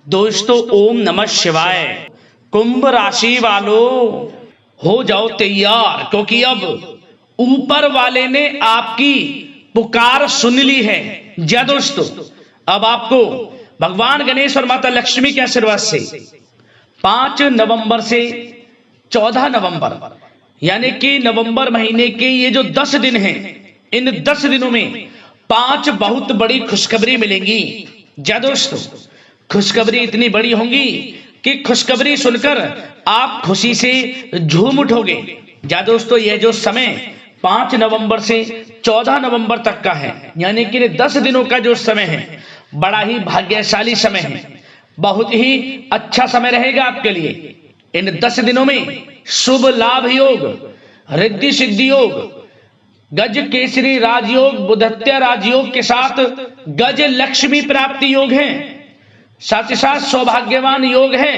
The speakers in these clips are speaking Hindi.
दोस्तों ओम नमः शिवाय। कुंभ राशि वालों हो जाओ तैयार, क्योंकि अब ऊपर वाले ने आपकी पुकार सुन ली है। जय दोस्तों, अब आपको भगवान गणेश और माता लक्ष्मी के आशीर्वाद से 5 नवंबर से 14 नवंबर यानी कि नवंबर महीने के ये जो 10 दिन हैं, इन 10 दिनों में 5 बहुत बड़ी खुशखबरी मिलेंगी। जय दोस्तों, खुशखबरी इतनी बड़ी होंगी कि खुशखबरी सुनकर आप खुशी से झूम उठोगे। जय दोस्तों, यह जो समय 5 नवंबर से 14 नवंबर तक का है, यानी कि 10 दिनों का जो समय है, बड़ा ही भाग्यशाली समय है। बहुत ही अच्छा समय रहेगा आपके लिए। इन 10 दिनों में शुभ लाभ योग, रिद्धि सिद्धि योग, गज केसरी राजयोग, बुधत्य राजयोग के साथ गज लक्ष्मी प्राप्ति योग है। साथ ही साथ सौभाग्यवान योग है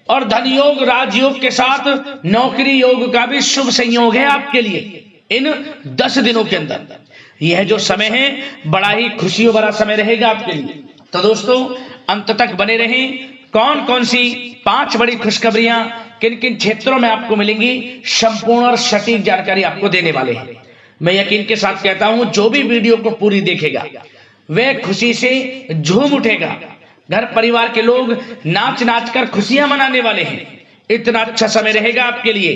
और धन योग राजयोग के साथ नौकरी योग का भी शुभ संयोग है आपके लिए। इन 10 दिनों के अंदर यह जो समय है, बड़ा ही खुशियों भरा समय रहेगा आपके लिए। तो दोस्तों, अंत तक बने रहें। कौन कौन सी 5 बड़ी खुशखबरियां किन किन क्षेत्रों में आपको मिलेंगी, संपूर्ण और सटीक जानकारी आपको देने वाले हैं। मैं यकीन के साथ कहता हूं, जो भी वीडियो को पूरी देखेगा वह खुशी से झूम उठेगा। घर परिवार के लोग नाच नाच कर खुशियां मनाने वाले हैं। इतना अच्छा समय रहेगा आपके लिए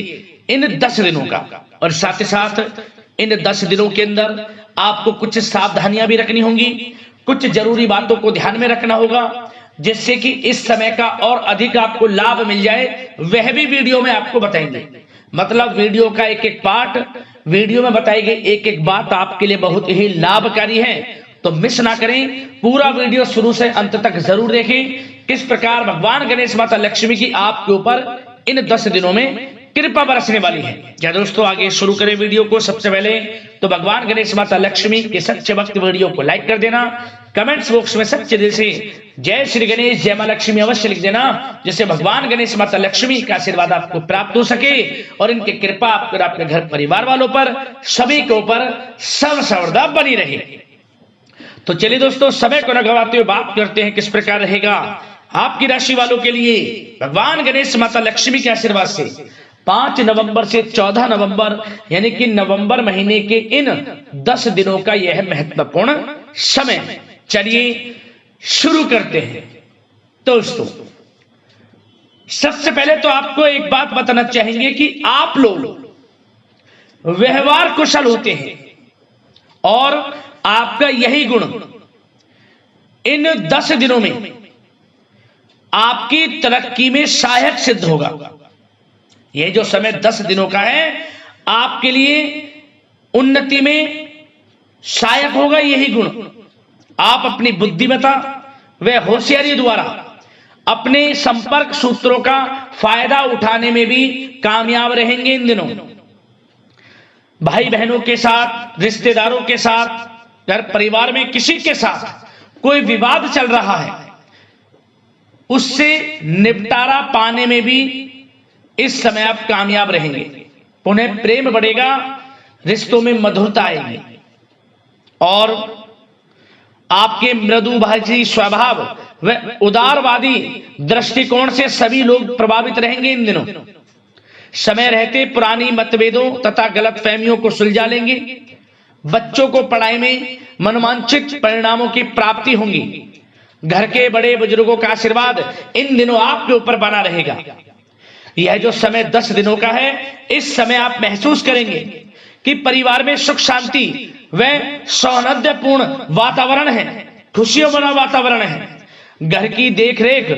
इन 10 दिनों का। और साथ ही साथ इन 10 दिनों के अंदर आपको कुछ सावधानियां भी रखनी होंगी, कुछ जरूरी बातों को ध्यान में रखना होगा, जिससे कि इस समय का और अधिक आपको लाभ मिल जाए। वह भी वीडियो में आपको बताएंगे। मतलब वीडियो का एक एक पार्ट, वीडियो में बताई गई एक एक बात आपके लिए बहुत ही लाभकारी है। तो मिस ना करें, पूरा वीडियो शुरू से अंत तक जरूर देखें। किस प्रकार भगवान गणेश माता लक्ष्मी की आपके ऊपर इन 10 दिनों में कृपा बरसने वाली है। क्या दोस्तों, आगे शुरू करें वीडियो को। सबसे पहले तो भगवान गणेश माता लक्ष्मी के सच्चे भक्त वीडियो को लाइक कर देना। कमेंट्स बॉक्स में सच्चे दिल से जय श्री गणेश, जय मां लक्ष्मी अवश्य लिख देना, जिससे भगवान गणेश माता लक्ष्मी का आशीर्वाद आपको प्राप्त हो सके और इनकी कृपा आपके घर परिवार वालों पर, सभी के ऊपर सर्वदा बनी रहे। तो चलिए दोस्तों, समय को न गवाते हुए बात करते हैं किस प्रकार रहेगा आपकी राशि वालों के लिए भगवान गणेश माता लक्ष्मी के आशीर्वाद से 5 नवंबर से 14 नवंबर यानी कि नवंबर महीने के इन 10 दिनों का यह महत्वपूर्ण समय। चलिए शुरू करते हैं। दोस्तों, सबसे पहले तो आपको एक बात बताना चाहेंगे कि आप लोग व्यवहार कुशल होते हैं और आपका यही गुण इन 10 दिनों में आपकी तरक्की में सहायक सिद्ध होगा। यह जो समय 10 दिनों का है, आपके लिए उन्नति में सहायक होगा यही गुण। आप अपनी बुद्धिमत्ता व होशियारी द्वारा अपने संपर्क सूत्रों का फायदा उठाने में भी कामयाब रहेंगे इन दिनों। भाई बहनों के साथ, रिश्तेदारों के साथ, घर परिवार में किसी के साथ कोई विवाद चल रहा है, उससे निपटारा पाने में भी इस समय आप कामयाब रहेंगे। पुनः प्रेम बढ़ेगा, रिश्तों में मधुरता आएगी और आपके मृदुभाषी स्वभाव व उदारवादी दृष्टिकोण से सभी लोग प्रभावित रहेंगे इन दिनों। समय रहते पुरानी मतभेदों तथा गलतफहमियों को सुलझा लेंगे। बच्चों को पढ़ाई में मनोवांछित परिणामों की प्राप्ति होगी। घर के बड़े बुजुर्गों का आशीर्वाद इन दिनों आपके ऊपर बना रहेगा। यह जो समय 10 दिनों का है, इस समय आप महसूस करेंगे कि परिवार में सुख शांति व सौहार्दपूर्ण वातावरण है, खुशियों भरा वातावरण है। घर की देखरेख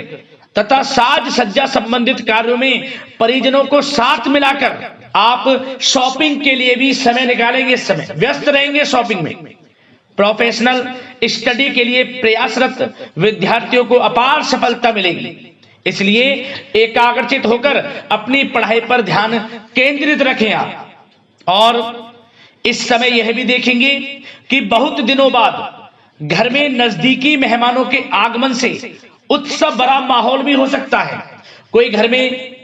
तथा साज सज्जा संबंधित कार्यों में परिजनों को साथ मिलाकर आप शॉपिंग के लिए भी समय निकालेंगे। इस समय व्यस्त रहेंगे शॉपिंग में। प्रोफेशनल स्टडी के लिए प्रयासरत विद्यार्थियों को अपार सफलता मिलेगी। इसलिए एकाग्रचित होकर अपनी पढ़ाई पर ध्यान केंद्रित रखें आप। और इस समय यह भी देखेंगे कि बहुत दिनों बाद घर में नजदीकी मेहमानों के आगमन से उत्सव भरा माहौल भी हो सकता है। कोई घर में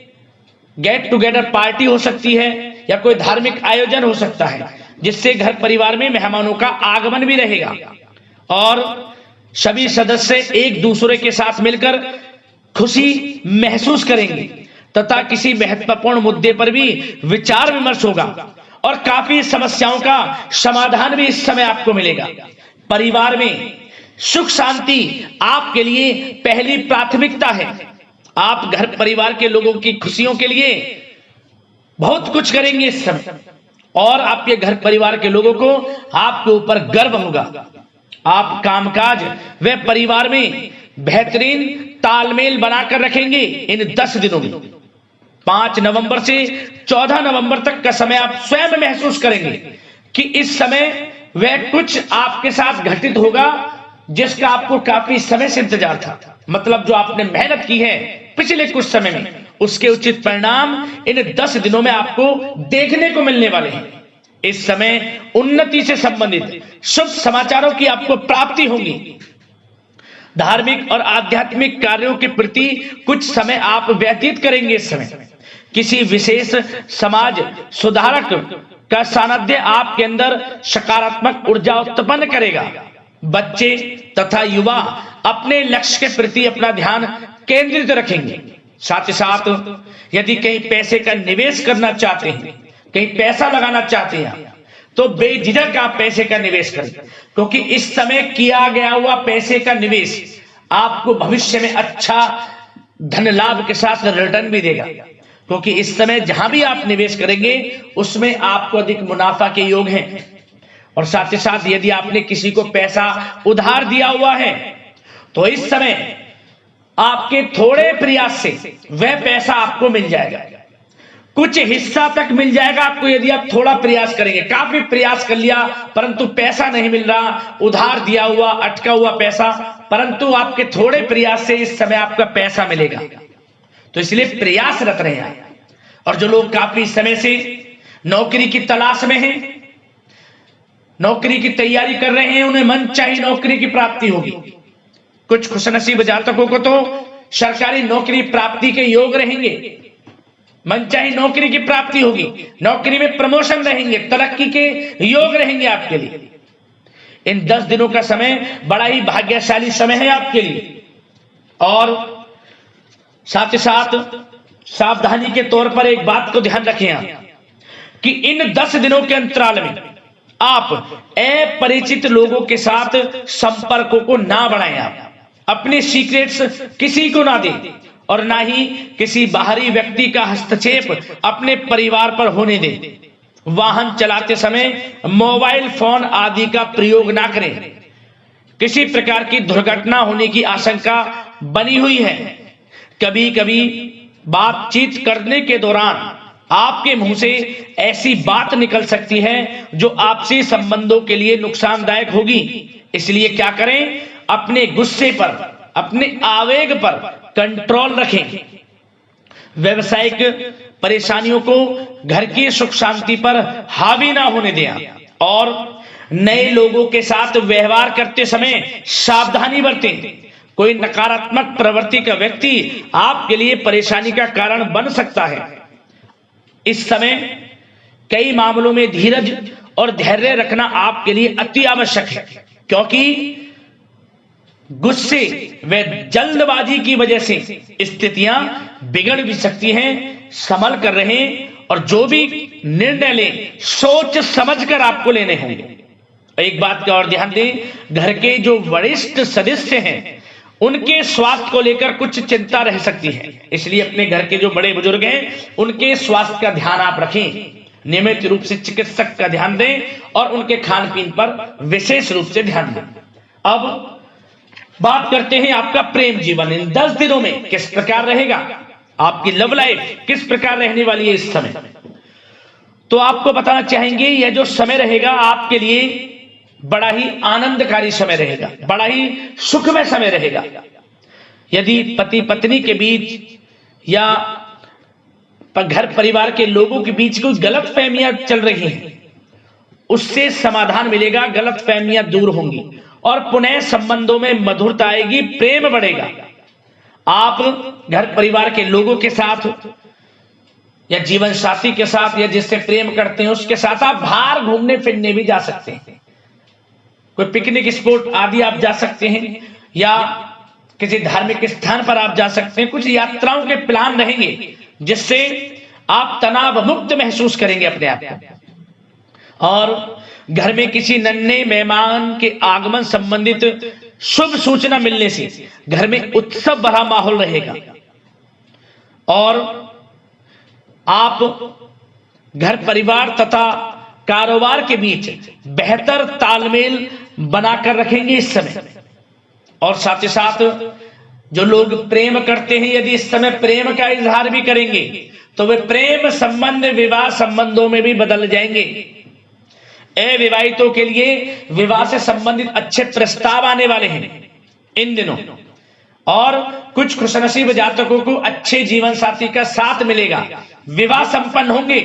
गेट टुगेदर पार्टी हो सकती है या कोई धार्मिक आयोजन हो सकता है, जिससे घर परिवार में मेहमानों का आगमन भी रहेगा और सभी सदस्य एक दूसरे के साथ मिलकर खुशी महसूस करेंगे तथा किसी महत्वपूर्ण मुद्दे पर भी विचार विमर्श होगा और काफी समस्याओं का समाधान भी इस समय आपको मिलेगा। परिवार में सुख शांति आपके लिए पहली प्राथमिकता है। आप घर परिवार के लोगों की खुशियों के लिए बहुत कुछ करेंगे इस समय और आपके घर परिवार के लोगों को आपके ऊपर गर्व होगा। आप कामकाज व परिवार में बेहतरीन तालमेल बनाकर रखेंगे। इन 10 दिनों में 5 नवंबर से 14 नवंबर तक का समय आप स्वयं महसूस करेंगे कि इस समय वह कुछ आपके साथ घटित होगा जिसका आपको काफी समय से इंतजार था। मतलब जो आपने मेहनत की है पिछले कुछ समय में, उसके उचित परिणाम इन 10 दिनों में आपको देखने को मिलने वाले हैं। इस समय उन्नति से संबंधित शुभ समाचारों की आपको प्राप्ति होगी। धार्मिक और आध्यात्मिक कार्यों के प्रति कुछ समय आप व्यतीत करेंगे। इस समय किसी विशेष समाज सुधारक का सानिध्य आपके अंदर सकारात्मक ऊर्जा उत्पन्न करेगा। बच्चे तथा युवा अपने लक्ष्य के प्रति अपना ध्यान केंद्रित रखेंगे। साथ ही साथ यदि कहीं पैसे का निवेश करना चाहते हैं, कहीं पैसा लगाना चाहते हैं, तो बेझिझक आप पैसे का निवेश करें, क्योंकि इस समय किया गया हुआ पैसे का निवेश आपको भविष्य में अच्छा धन लाभ के साथ रिटर्न भी देगा। क्योंकि इस समय जहां भी आप निवेश करेंगे उसमें आपको अधिक मुनाफा के योग हैं। और साथ ही साथ यदि आपने किसी को पैसा उधार दिया हुआ है तो इस समय आपके थोड़े प्रयास से वह पैसा आपको मिल जाएगा। कुछ हिस्सा तक मिल जाएगा आपको यदि आप थोड़ा प्रयास करेंगे। काफी प्रयास कर लिया परंतु पैसा नहीं मिल रहा, उधार दिया हुआ अटका हुआ पैसा, परंतु आपके थोड़े प्रयास से इस समय आपका पैसा मिलेगा। तो इसलिए प्रयासरत रहें। और जो लोग काफी समय से नौकरी की तलाश में हैं, नौकरी की तैयारी कर रहे हैं, उन्हें मनचाही नौकरी की प्राप्ति होगी। कुछ खुशनसीब जातकों को तो सरकारी नौकरी प्राप्ति के योग रहेंगे। मनचाही नौकरी की प्राप्ति होगी, नौकरी में प्रमोशन रहेंगे, तरक्की के योग रहेंगे आपके लिए। इन 10 दिनों का समय बड़ा ही भाग्यशाली समय है आपके लिए। और साथ ही साथ सावधानी के तौर पर एक बात को ध्यान रखें आप कि इन 10 दिनों के अंतराल में आप अपरिचित लोगों के साथ संपर्कों को ना बढ़ाएं। आप अपने सीक्रेट्स किसी को ना दें और ना ही किसी बाहरी व्यक्ति का हस्तक्षेप अपने परिवार पर होने दें। वाहन चलाते समय मोबाइल फोन आदि का प्रयोग ना करें। किसी प्रकार की दुर्घटना होने की आशंका बनी हुई है। कभी कभी बातचीत करने के दौरान आपके मुंह से ऐसी बात निकल सकती है जो आपसी संबंधों के लिए नुकसानदायक होगी। इसलिए क्या करें, अपने गुस्से पर, अपने आवेग पर कंट्रोल रखें। व्यवसायिक परेशानियों को घर की सुख शांति पर हावी ना होने दें और नए लोगों के साथ व्यवहार करते समय सावधानी बरतें। कोई नकारात्मक प्रवृत्ति का व्यक्ति आपके लिए परेशानी का कारण बन सकता है। इस समय कई मामलों में धीरज और धैर्य रखना आपके लिए अति आवश्यक है, क्योंकि गुस्से व जल्दबाजी की वजह से स्थितियां बिगड़ भी सकती हैं। संभल कर रहें और जो भी निर्णय लें सोच समझकर आपको लेने होंगे। एक बात का और ध्यान दें, घर के जो वरिष्ठ सदस्य हैं उनके स्वास्थ्य को लेकर कुछ चिंता रह सकती है। इसलिए अपने घर के जो बड़े बुजुर्ग हैं उनके स्वास्थ्य का ध्यान आप रखें। नियमित रूप से चिकित्सक का ध्यान दें और उनके खान पीन पर विशेष रूप से ध्यान दें। अब बात करते हैं आपका प्रेम जीवन इन 10 दिनों में किस प्रकार रहेगा, आपकी लव लाइफ किस प्रकार रहने वाली है इस समय। तो आपको बताना चाहेंगे यह जो समय रहेगा आपके लिए बड़ा ही आनंदकारी समय रहेगा, बड़ा ही सुखमय समय रहेगा। यदि पति पत्नी के बीच या घर परिवार के लोगों के बीच कोई गलत फहमियां चल रही हैं उससे समाधान मिलेगा, गलत फहमियां दूर होंगी और पुनः संबंधों में मधुरता आएगी, प्रेम बढ़ेगा। आप घर परिवार के लोगों के साथ या जीवन साथी के साथ या जिससे प्रेम करते हैं उसके साथ आप बाहर घूमने फिरने भी जा सकते हैं। कोई पिकनिक स्पॉट आदि आप जा सकते हैं या किसी धार्मिक स्थान पर आप जा सकते हैं, कुछ यात्राओं के प्लान रहेंगे जिससे आप तनाव मुक्त महसूस करेंगे अपने आप को। और घर में किसी नन्हे मेहमान के आगमन संबंधित शुभ सूचना मिलने से घर में उत्सव भरा माहौल रहेगा और आप घर परिवार तथा कारोबार के बीच बेहतर तालमेल बनाकर रखेंगे इस समय। और साथ ही साथ जो लोग प्रेम करते हैं, यदि इस समय प्रेम का इजहार भी करेंगे तो वे प्रेम संबंध विवाह संबंधों में भी बदल जाएंगे। अविवाहितों के लिए विवाह से संबंधित अच्छे प्रस्ताव आने वाले हैं इन दिनों। और कुछ खुशनसीब जातकों को अच्छे जीवन साथी का साथ मिलेगा, विवाह संपन्न होंगे।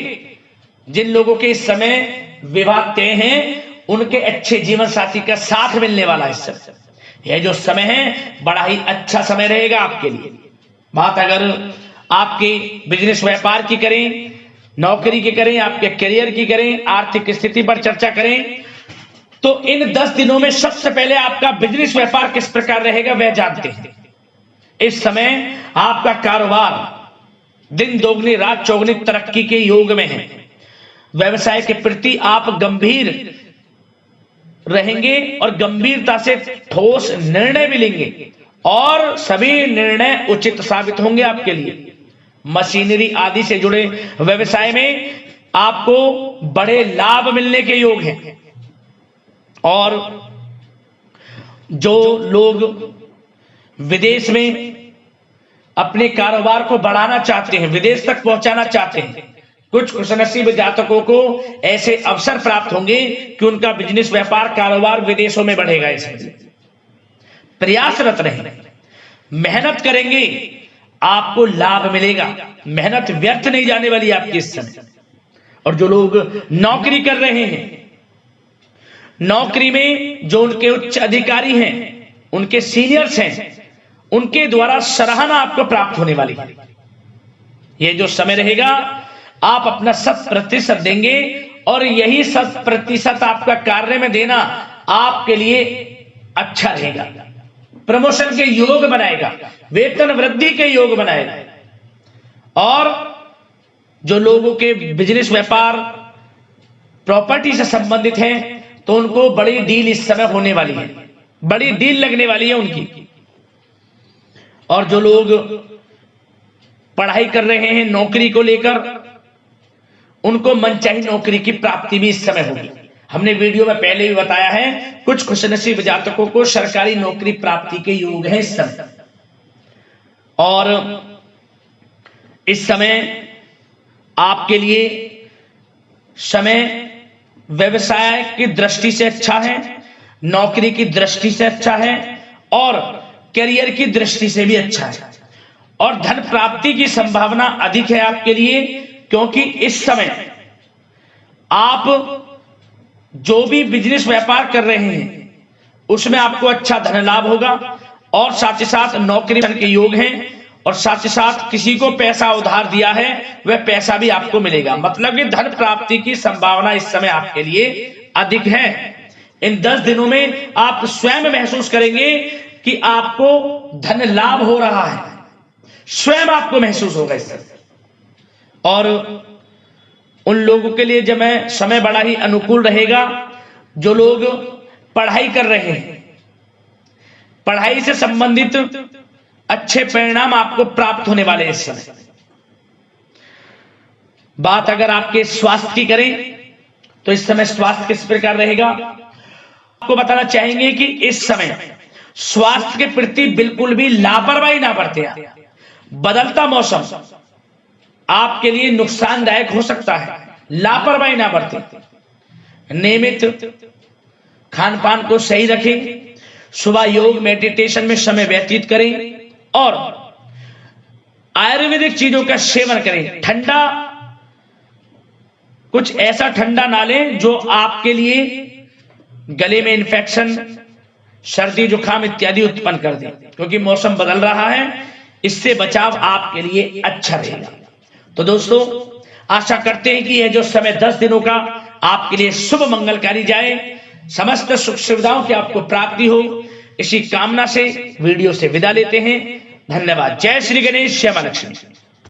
जिन लोगों के इस समय विवाह तय हैं उनके अच्छे जीवन साथी का साथ मिलने वाला है इस समय। यह जो समय है बड़ा ही अच्छा समय रहेगा आपके लिए। बात अगर आपके बिजनेस व्यापार की करें, नौकरी की करें, आपके करियर की करें, आर्थिक स्थिति पर चर्चा करें तो इन 10 दिनों में सबसे पहले आपका बिजनेस व्यापार किस प्रकार रहेगा वह जानते हैं। इस समय आपका कारोबार दिन दोगुनी रात चौगुनी तरक्की के योग में है। व्यवसाय के प्रति आप गंभीर रहेंगे और गंभीरता से ठोस निर्णय भी लेंगे और सभी निर्णय उचित साबित होंगे आपके लिए। मशीनरी आदि से जुड़े व्यवसाय में आपको बड़े लाभ मिलने के योग हैं। और जो लोग विदेश में अपने कारोबार को बढ़ाना चाहते हैं, विदेश तक पहुंचाना चाहते हैं, कुछ खुशनसीब जातकों को ऐसे अवसर प्राप्त होंगे कि उनका बिजनेस व्यापार कारोबार विदेशों में बढ़ेगा। इसमें प्रयासरत रहें, मेहनत करेंगे, आपको लाभ मिलेगा। मेहनत व्यर्थ नहीं जाने वाली आपकी इस समय। और जो लोग नौकरी कर रहे हैं, नौकरी में जो उनके उच्च अधिकारी हैं, उनके सीनियर्स हैं, उनके द्वारा सराहना आपको प्राप्त होने वाली है। यह जो समय रहेगा आप अपना 100% देंगे और यही 100% आपका कार्य में देना आपके लिए अच्छा रहेगा। प्रमोशन के योग बनाएगा, वेतन वृद्धि के योग बनाएगा। और जो लोगों के बिजनेस व्यापार प्रॉपर्टी से संबंधित हैं तो उनको बड़ी डील इस समय होने वाली है, बड़ी डील लगने वाली है उनकी। और जो लोग पढ़ाई कर रहे हैं नौकरी को लेकर, उनको मनचाही नौकरी की प्राप्ति भी इस समय होगी। हमने वीडियो में पहले भी बताया है, कुछ खुशनसीब जातकों को सरकारी नौकरी प्राप्ति के योग है इस समय। और इस समय आपके लिए समय व्यवसाय की दृष्टि से अच्छा है, नौकरी की दृष्टि से अच्छा है और करियर की दृष्टि से भी अच्छा है। और धन प्राप्ति की संभावना अधिक है आपके लिए, क्योंकि इस समय आप जो भी बिजनेस व्यापार कर रहे हैं उसमें आपको अच्छा धन लाभ होगा। और साथ ही साथ नौकरी के योग हैं और साथ ही साथ किसी को पैसा उधार दिया है वह पैसा भी आपको मिलेगा। मतलब कि धन प्राप्ति की संभावना इस समय आपके लिए अधिक है। इन 10 दिनों में आप स्वयं महसूस करेंगे कि आपको धन लाभ हो रहा है, स्वयं आपको महसूस होगा इस समय। और उन लोगों के लिए जब समय बड़ा ही अनुकूल रहेगा जो लोग पढ़ाई कर रहे हैं, पढ़ाई से संबंधित अच्छे परिणाम आपको प्राप्त होने वाले इस समय। बात अगर आपके स्वास्थ्य की करें तो इस समय स्वास्थ्य किस प्रकार रहेगा, आपको बताना चाहेंगे कि इस समय स्वास्थ्य के प्रति बिल्कुल भी लापरवाही ना बरतें। बदलता मौसम आपके लिए नुकसानदायक हो सकता है, लापरवाही ना बरतें। नियमित खान पान को सही रखें, सुबह योग मेडिटेशन में समय व्यतीत करें और आयुर्वेदिक चीजों का सेवन करें। ठंडा, कुछ ऐसा ठंडा ना लें जो आपके लिए गले में इंफेक्शन, सर्दी जुकाम इत्यादि उत्पन्न कर दे, क्योंकि मौसम बदल रहा है। इससे बचाव आपके लिए अच्छा रहेगा। तो दोस्तों, आशा करते हैं कि यह जो समय 10 दिनों का आपके लिए शुभ मंगलकारी जाए, समस्त सुख सुविधाओं की आपको प्राप्ति हो, इसी कामना से वीडियो से विदा लेते हैं। धन्यवाद। जय श्री गणेश, जय मां लक्ष्मी।